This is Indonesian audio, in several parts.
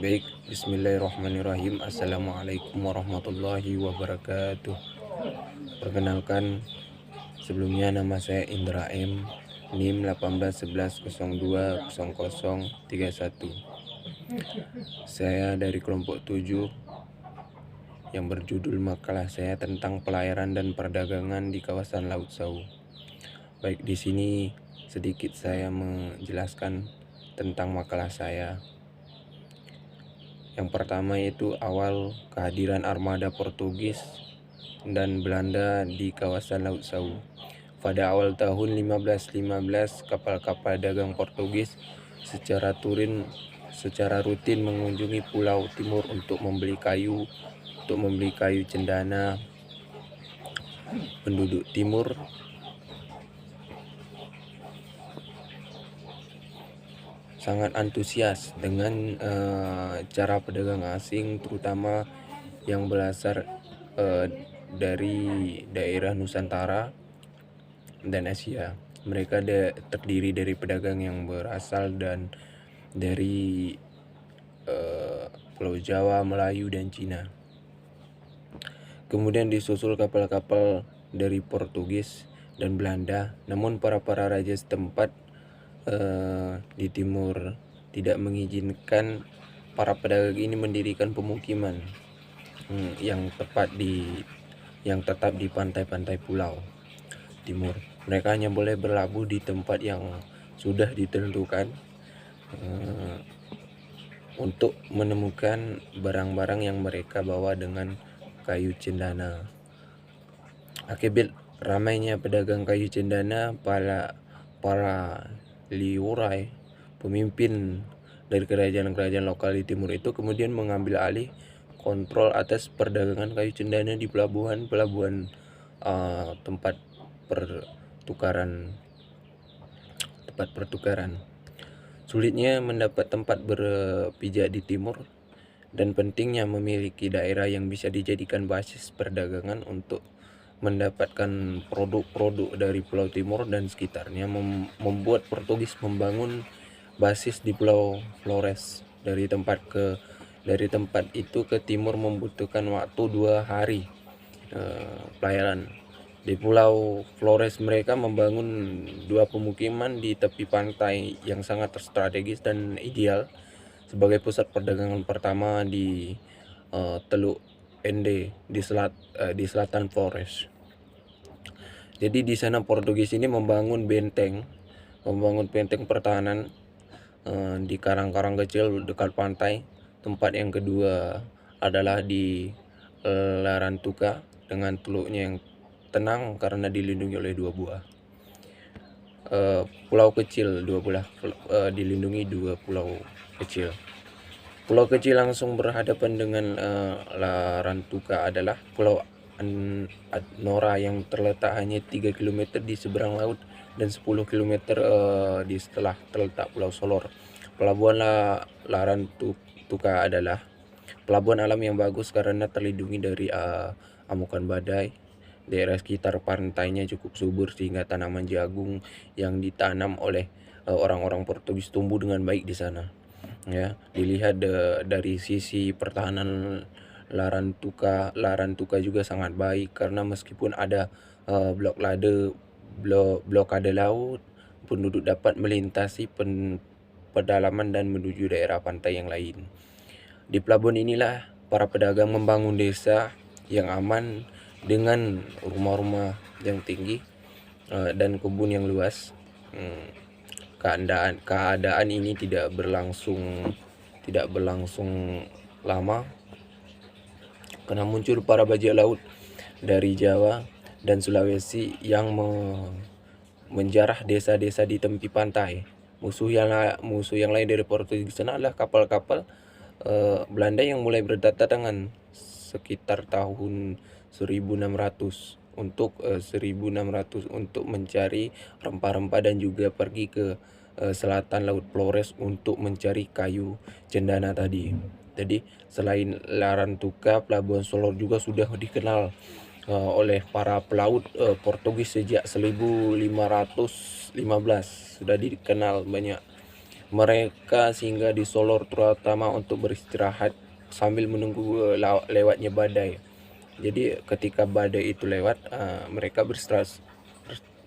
Baik, bismillahirrahmanirrahim. Assalamualaikum warahmatullahi wabarakatuh. Perkenalkan, sebelumnya nama saya Indra M, NIM 1811020031. Saya dari kelompok 7 yang berjudul makalah saya tentang pelayaran dan perdagangan di kawasan Laut Sau. Baik, di sini sedikit saya menjelaskan tentang makalah saya. Yang pertama yaitu awal kehadiran armada Portugis dan Belanda di kawasan Laut Sau. Pada awal tahun 1515, kapal-kapal dagang Portugis secara rutin mengunjungi Pulau Timur untuk membeli kayu cendana. Penduduk timur sangat antusias dengan cara pedagang asing, terutama yang berasal dari daerah Nusantara dan Asia. Mereka terdiri dari pedagang yang berasal dari Pulau Jawa, Melayu, dan Cina. Kemudian disusul kapal-kapal dari Portugis dan Belanda. Namun para raja setempat di timur tidak mengizinkan para pedagang ini mendirikan pemukiman yang tetap di pantai-pantai pulau timur. Mereka hanya boleh berlabuh di tempat yang sudah ditentukan untuk menemukan barang-barang yang mereka bawa dengan kayu cendana. Akibat ramainya pedagang kayu cendana, para liurai, pemimpin dari kerajaan-kerajaan lokal di timur itu kemudian mengambil alih kontrol atas perdagangan kayu cendana di pelabuhan tempat pertukaran. Sulitnya mendapat tempat berpijak di timur dan pentingnya memiliki daerah yang bisa dijadikan basis perdagangan untuk mendapatkan produk-produk dari Pulau Timur dan sekitarnya membuat Portugis membangun basis di Pulau Flores. Dari tempat itu ke timur membutuhkan waktu 2 hari pelayaran. Di Pulau Flores mereka membangun 2 pemukiman di tepi pantai yang sangat strategis dan ideal sebagai pusat perdagangan pertama di Teluk Ende di selatan Flores. Jadi di sana Portugis ini membangun benteng pertahanan di karang-karang kecil dekat pantai. Tempat yang kedua adalah di Larantuka dengan teluknya yang tenang karena dilindungi oleh 2 buah pulau kecil, dilindungi 2 pulau kecil. Pulau kecil langsung berhadapan dengan Larantuka adalah Pulau Nora yang terletak hanya 3 km di seberang laut dan 10 km di setelah terletak Pulau Solor. Pelabuhan Larantuka adalah pelabuhan alam yang bagus karena terlindungi dari amukan badai. Daerah sekitar pantainya cukup subur sehingga tanaman jagung yang ditanam oleh orang-orang Portugis tumbuh dengan baik di sana. Ya, dilihat dari sisi pertahanan Larantuka juga sangat baik karena meskipun ada blokade laut, penduduk dapat melintasi pedalaman dan menuju daerah pantai yang lain. Di pelabuhan inilah para pedagang membangun desa yang aman dengan rumah-rumah yang tinggi dan kebun yang luas. Keadaan ini tidak berlangsung lama karena muncul para bajak laut dari Jawa dan Sulawesi yang menjarah desa-desa di tepi pantai. Musuh yang lain dari Portugis sana adalah kapal-kapal Belanda yang mulai berdatangan sekitar tahun 1600 untuk mencari rempah-rempah dan juga pergi ke selatan Laut Flores untuk mencari kayu cendana tadi. Jadi selain Larantuka, Pelabuhan Solor juga sudah dikenal oleh para pelaut Portugis sejak 1515. Sudah dikenal banyak Mereka singgah di Solor terutama untuk beristirahat sambil menunggu lewatnya badai. Jadi ketika badai itu lewat, mereka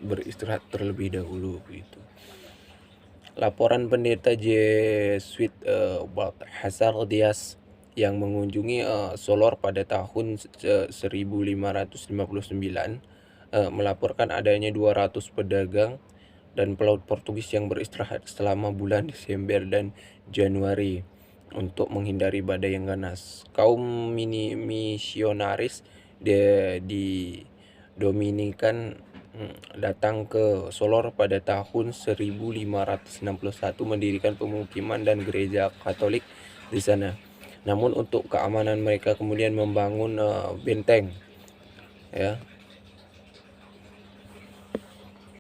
beristirahat terlebih dahulu begitu. Laporan pendeta Jesuit Balthasar Dias yang mengunjungi Solor pada tahun 1559 melaporkan adanya 200 pedagang dan pelaut Portugis yang beristirahat selama bulan Desember dan Januari untuk menghindari badai yang ganas. Kaum misionaris di Dominikan datang ke Solor pada tahun 1561 mendirikan pemukiman dan gereja Katolik di sana. Namun untuk keamanan mereka kemudian membangun benteng, ya,